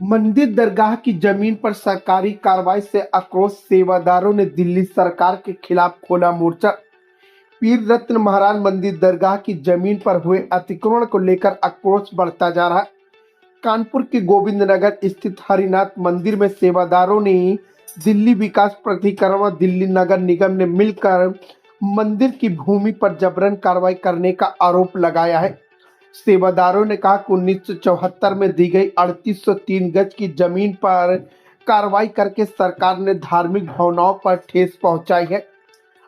मंदिर दरगाह की जमीन पर सरकारी कार्रवाई से आक्रोश, सेवादारों ने दिल्ली सरकार के खिलाफ खोला मोर्चा। पीर रत्न महाराज मंदिर दरगाह की जमीन पर हुए अतिक्रमण को लेकर आक्रोश बढ़ता जा रहा है। कानपुर के गोविंद नगर स्थित हरिनाथ मंदिर में सेवादारों ने दिल्ली विकास प्राधिकरण व दिल्ली नगर निगम ने मिलकर मंदिर की भूमि पर जबरन कार्रवाई करने का आरोप लगाया है। सेवादारों ने कहा कि 1974 में दी गई 3803 गज की जमीन पर कार्रवाई करके सरकार ने धार्मिक भावनाओं पर ठेस पहुंचाई है।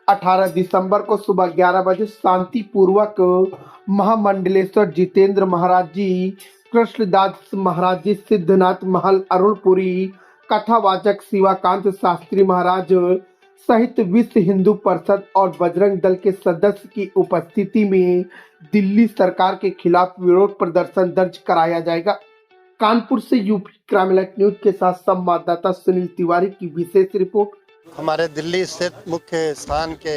18 दिसंबर को सुबह 11 बजे शांतिपूर्वक महामंडलेश्वर जितेंद्र महाराज जी, कृष्णदास महाराज जी, सिद्धनाथ महल अरुणपुरी, कथावाचक शिवाकांत शास्त्री महाराज सहित विश्व हिंदू परिषद और बजरंग दल के सदस्य की उपस्थिति में दिल्ली सरकार के खिलाफ विरोध प्रदर्शन दर्ज कराया जाएगा। कानपुर से यूपी क्राइम लाइट न्यूज के साथ संवाददाता सुनील तिवारी की विशेष रिपोर्ट। हमारे दिल्ली स्थित मुख्य स्थान के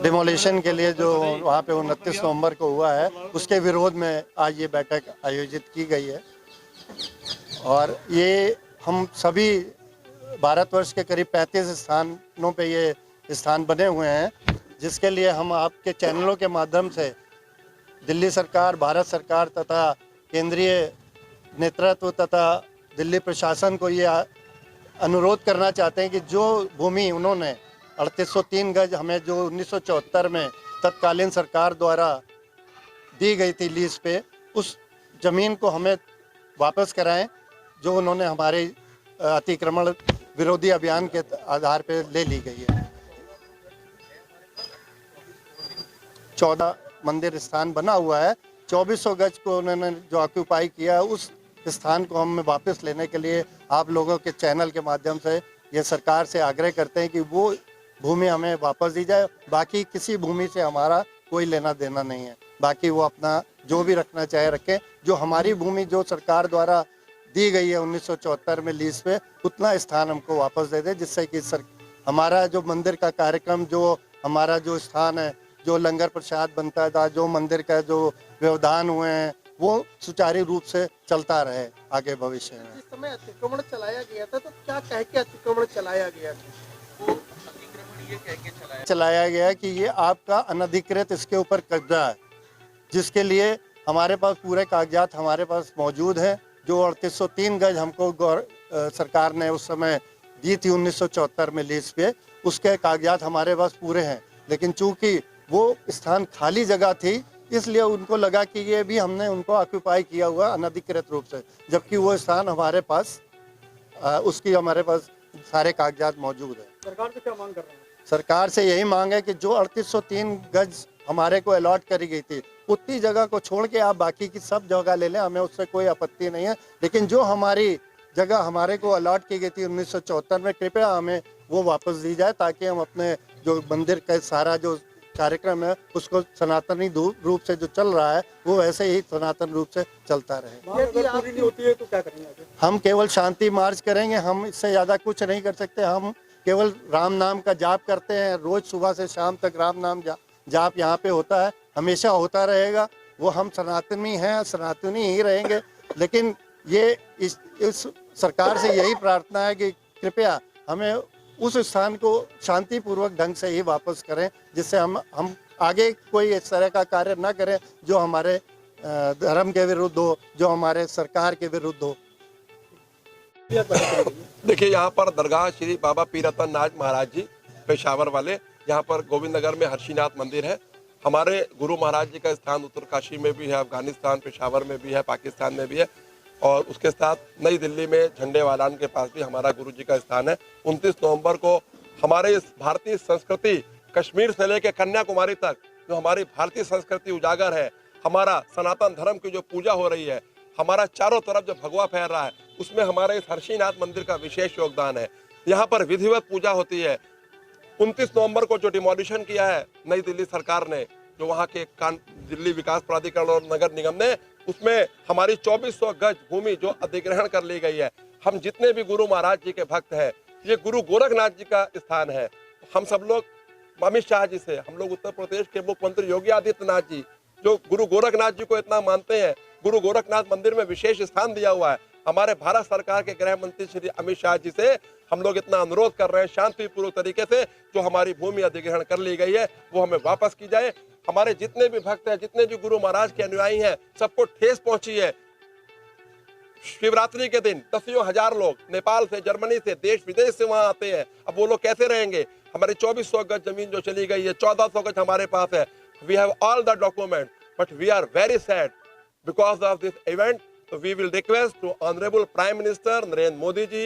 डिमोलिशन के लिए जो वहाँ पे 29 नवंबर को हुआ है, उसके विरोध में आज ये बैठक आयोजित की गई है। और ये हम सभी भारतवर्ष के करीब 35 स्थानों पे ये स्थान बने हुए हैं, जिसके लिए हम आपके चैनलों के माध्यम से दिल्ली सरकार, भारत सरकार तथा केंद्रीय नेतृत्व तथा दिल्ली प्रशासन को ये अनुरोध करना चाहते हैं कि जो भूमि उन्होंने 3803 गज हमें जो 1974 में तत्कालीन सरकार द्वारा दी गई थी लीज पे, उस जमीन को हमें वापस कराएं जो उन्होंने हमारे अतिक्रमण विरोधी अभियान के आधार पे ले ली गई है। 14 मंदिर स्थान बना हुआ है, 2400 गज को उन्होंने जो ऑक्यूपाई किया, उस स्थान को हम वापस लेने के लिए आप लोगों के चैनल के माध्यम से ये सरकार से आग्रह करते हैं कि वो भूमि हमें वापस दी जाए। बाकी किसी भूमि से हमारा कोई लेना देना नहीं है, बाकी वो अपना जो भी रखना चाहे रखें। जो हमारी भूमि जो सरकार द्वारा दी गई है 1974 में लीज पे, उतना स्थान हमको वापस दे दे, जिससे कि हमारा जो मंदिर का कार्यक्रम, जो हमारा जो स्थान है, जो लंगर प्रसाद बनता था, जो मंदिर का जो व्यवधान हुए हैं, वो सुचारू रूप से चलता रहे आगे भविष्य में। जिस समय अतिक्रमण चलाया गया था तो क्या कह के अतिक्रमण चलाया गया था? वो अतिक्रमण ये कह के चलाया गया कि ये आपका अनधिकृत इसके ऊपर कब्जा है, जिसके लिए हमारे पास पूरे कागजात हमारे पास मौजूद हैं। जो 3803 गज हमको सरकार ने उस समय दी थी 1974 में लीज पे, उसके कागजात हमारे पास पूरे हैं। लेकिन चूंकि वो स्थान खाली जगह थी, इसलिए उनको लगा कि ये भी हमने उनको ऑक्यूपाई किया हुआ अनधिकृत रूप से, जबकि वो स्थान हमारे पास उसकी हमारे पास सारे कागजात मौजूद है। सरकार से क्या मांग कर रहे हैं? सरकार से यही मांग है कि जो 3803 गज हमारे को अलॉट करी गई थी, उतनी जगह को छोड़ के आप बाकी की सब जगह ले लें, हमें उससे कोई आपत्ति नहीं है। लेकिन जो हमारी जगह हमारे को अलॉट की गई थी 1974 में, कृपया हमें वो वापस दी जाए, ताकि हम अपने जो मंदिर का सारा जो कार्यक्रम है उसको सनातनी रूप से जो चल रहा है वो वैसे ही सनातन रूप से चलता रहे। यदि पूरी नहीं होती है तो क्या करेंगे? हम केवल शांति मार्च करेंगे, हम इससे ज़्यादा कुछ नहीं कर सकते। हम केवल राम नाम का जाप करते हैं, रोज सुबह से शाम तक राम नाम जाप यहाँ पे होता है, हमेशा होता रहेगा। वो हम सनातनी हैं, सनातनी ही रहेंगे। लेकिन ये इस सरकार से यही प्रार्थना है कि कृपया हमें उस स्थान को शांतिपूर्वक ढंग से ही वापस करें, जिससे हम आगे कोई इस तरह का कार्य ना करें जो हमारे धर्म के विरुद्ध हो, जो हमारे सरकार के विरुद्ध हो। देखिए, यहाँ पर दरगाह श्री बाबा पीर रत्न नाथ महाराज जी पेशावर वाले, यहाँ पर गोविंद नगर में हर्षिनाथ मंदिर है। हमारे गुरु महाराज जी का स्थान उत्तरकाशी में भी है, अफगानिस्तान पेशावर में भी है, पाकिस्तान में भी है, और उसके साथ नई दिल्ली में झंडे वालान के पास भी हमारा गुरु जी का स्थान है। 29 नवंबर को हमारे इस भारतीय संस्कृति, कश्मीर से लेकर कन्याकुमारी तक जो हमारी भारतीय संस्कृति उजागर है, हमारा सनातन धर्म की जो पूजा हो रही है, हमारा चारों तरफ जो भगवा फैल रहा है, उसमें हमारे इस हर्षिनाथ मंदिर का विशेष योगदान है। यहाँ पर विधिवत पूजा होती है। 29 नवंबर को जो डिमोलिशन किया है नई दिल्ली सरकार ने, जो वहाँ के दिल्ली विकास प्राधिकरण और नगर निगम ने, उसमें हमारी 2400 गज भूमि जो अधिग्रहण कर ली गई है। हम जितने भी गुरु महाराज जी के भक्त हैं, ये गुरु गोरखनाथ जी का स्थान है। हम सब लोग अमित शाह जी से, हम लोग उत्तर प्रदेश के मुख्यमंत्री योगी आदित्यनाथ जी जो गुरु गोरखनाथ जी को इतना मानते हैं, गुरु गोरखनाथ मंदिर में विशेष स्थान दिया हुआ है। हमारे भारत सरकार के गृह मंत्री श्री अमित शाह जी से हम लोग इतना अनुरोध कर रहे हैं शांतिपूर्वक तरीके से, जो हमारी भूमि अधिग्रहण कर ली गई है वो हमें वापस की जाए। हमारे जितने भी भक्त हैं, जितने भी गुरु महाराज के अनुयायी हैं, सबको ठेस पहुंची है। शिवरात्रि के दिन दसियों हजार लोग नेपाल से, जर्मनी से, देश विदेश से वहां आते हैं। अब वो लोग कैसे रहेंगे? हमारी 2400 गज जमीन जो चली गई है, 1400 गज हमारे पास है। We have all the document, but we are very sad because of this event. So we will request to Honorable Prime Minister Narendra Modi ji,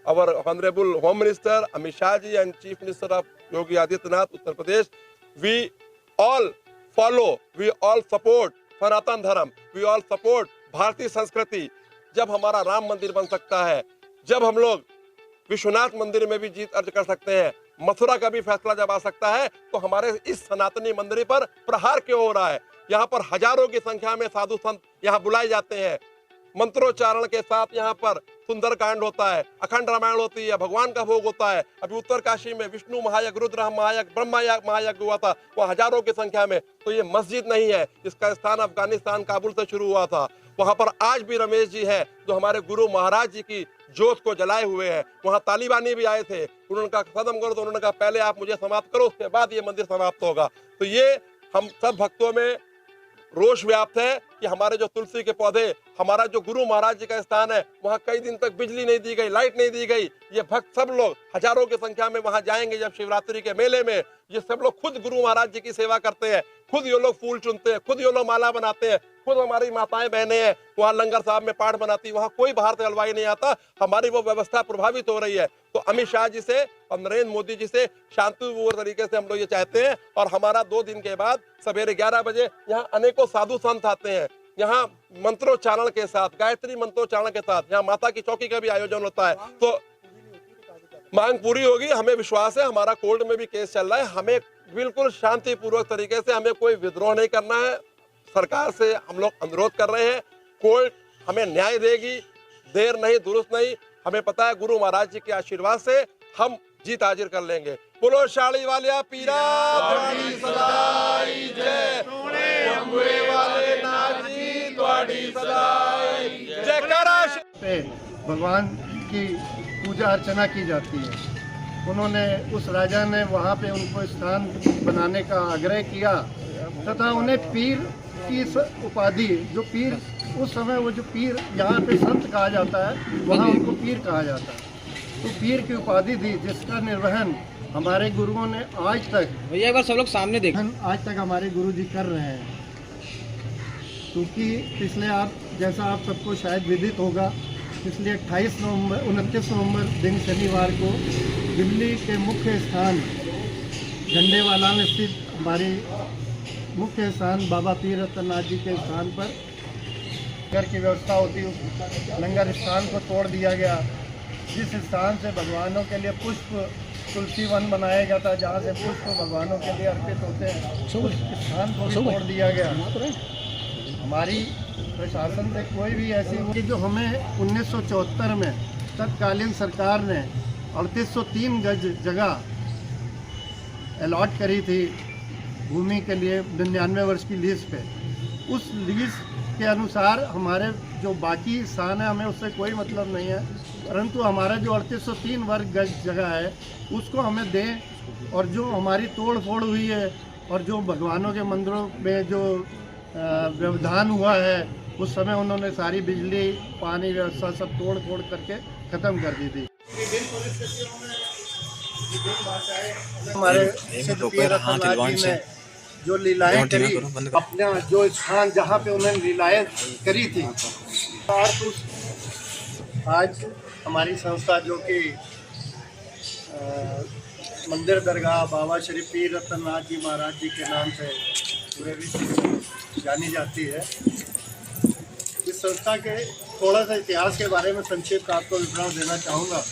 our Honorable Home Minister Amit Shah ji and Chief Minister of Yogi Adityanath Uttar Pradesh, we all follow, we all support सनातन धर्म, we all support भारतीय संस्कृति। जब हमारा राम मंदिर बन सकता है, जब हम लोग विश्वनाथ मंदिर में भी जीत अर्ज कर सकते हैं, मथुरा का भी फैसला जब आ सकता है, तो हमारे इस सनातनी मंदिर पर प्रहार क्यों हो रहा है? यहाँ पर हजारों की संख्या में साधु संत यहाँ बुलाए जाते हैं, मंत्रोच्चारण के साथ यहाँ पर सुंदरकांड होता है, अखंड रामायण होती है, भगवान का भोग होता है। अभी उत्तर काशी में विष्णु महायज्ञ, रुद्र महायज्ञ, ब्रह्मा महायज्ञ हुआ था, वह हजारों की संख्या में। तो ये मस्जिद नहीं है, इसका स्थान अफगानिस्तान काबुल से शुरू हुआ था। वहां पर आज भी रमेश जी हैं जो हमारे गुरु महाराज जी की जोत को जलाए हुए हैं। वहां तालिबानी भी आए थे, उन्होंने कहा खत्म करो, तो उन्होंने कहा पहले आप मुझे समाप्त करो, उसके बाद ये मंदिर समाप्त होगा। तो ये हम सब भक्तों में रोष व्याप्त है कि हमारे जो तुलसी के पौधे, हमारा जो गुरु महाराज जी का स्थान है, वहां कई दिन तक बिजली नहीं दी गई, लाइट नहीं दी गई। ये भक्त सब लोग हजारों की संख्या में वहां जाएंगे जब शिवरात्रि के मेले में। ये सब लोग खुद गुरु महाराज जी की सेवा करते हैं, खुद ये लोग फूल चुनते हैं, खुद ये लोग माला बनाते हैं, खुद हमारी माताएं बहनें हैं वहाँ लंगर साहब में पाठ बनाती, वहाँ कोई बाहर से हलवाई नहीं आता। हमारी वो व्यवस्था प्रभावित हो रही है। तो अमित शाह जी से और नरेंद्र मोदी जी से शांतिपूर्ण तरीके से हम लोग ये चाहते हैं। और हमारा 2 दिन के बाद सवेरे 11 बजे यहाँ अनेकों साधु संत आते हैं, यहाँ मंत्रोच्चारण के साथ, गायत्री मंत्रोच्चारण के साथ यहाँ माता की चौकी का भी आयोजन होता है। तो मांग पूरी होगी, हमें विश्वास है। हमारा कोर्ट में भी केस चल रहा है, हमें बिल्कुल शांतिपूर्वक तरीके से, हमें कोई विद्रोह नहीं करना है। सरकार से हम लोग अनुरोध कर रहे हैं, कोर्ट हमें न्याय देगी, देर नहीं दुरुस्त नहीं। हमें पता है गुरु महाराज जी के आशीर्वाद से हम जीत हाजिर कर लेंगे। बोलो शाली वालिया पीरा द्वाड़ी सदाई जय, बम्बे वाले नाथ जी द्वाड़ी सदाई जय। पे भगवान की पूजा अर्चना की जाती है। उन्होंने, उस राजा ने वहाँ पे उनको स्थान बनाने का आग्रह किया तथा उन्हें पीर की उपाधि, जो पीर उस समय, वो जो पीर यहाँ पे संत कहा जाता है, वहाँ उनको पीर कहा जाता है, तो पीर की उपाधि दी, जिसका निर्वहन हमारे गुरुओं ने आज तक, भैया एक बार सब लोग सामने देखें, आज तक हमारे गुरु जी कर रहे हैं। क्योंकि पिछले, आप जैसा आप सबको शायद विदित होगा, पिछले 29 नवंबर दिन शनिवार को दिल्ली के मुख्य स्थान झंडेवाला में स्थित हमारी मुख्य स्थान बाबा पीर रतननाथ जी के स्थान पर लंगर की व्यवस्था होती, उस लंगर स्थान को तोड़ दिया गया। जिस स्थान से भगवानों के लिए पुष्प, तुलसी वन बनाया गया था, जहाँ से पुष्प भगवानों के लिए अर्पित होते हैं, उस स्थान को भी तोड़ दिया गया। हमारी प्रशासन से कोई भी ऐसी, जो हमें 1974 में तत्कालीन सरकार ने 3803 गज जगह अलॉट करी थी भूमि के लिए 99 वर्ष की लीज पे, उस लीज के अनुसार हमारे जो बाकी स्थान है, हमें उससे कोई मतलब नहीं है, परंतु हमारा जो 3803 वर्ग गज जगह है उसको हमें दें। और जो हमारी तोड़ फोड़ हुई है और जो भगवानों के मंदिरों में जो व्यवधान हुआ है, उस समय उन्होंने सारी बिजली, पानी व्यवस्था सब तोड़ फोड़ करके ख़त्म कर दी थी। हमारे सिद्ध पीर रतननाथ जी ने जो लीलाएं करी, अपना जो स्थान जहाँ पे उन्होंने लीलाएं करी थी, आज हमारी संस्था जो कि मंदिर दरगाह बाबा श्री पीर रतननाथ जी महाराज जी के नाम से पूरे विश्व में जानी जाती है। इस संस्था के थोड़ा सा इतिहास के बारे में संक्षिप्त आपको विवरण देना चाहूँगा।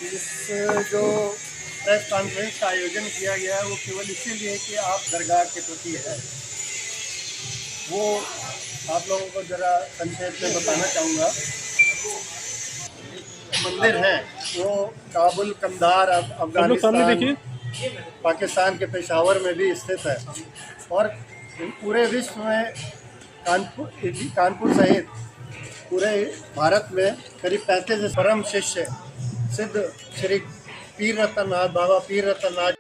इस जो प्रेस कॉन्फ्रेंस का आयोजन किया गया है, वो केवल इसीलिए कि आप दरगाह के प्रति है, वो आप लोगों को ज़रा संक्षेप में बताना चाहूँगा। मंदिर है वो काबुल, कंधार, अफगानिस्तान, पाकिस्तान के पेशावर में भी स्थित है। और पूरे विश्व में कानपुर सहित पूरे भारत में करीब 35 परम शिष्य सिद्ध श्री पीर रतन नाथ बाबा पीर रतन नाथ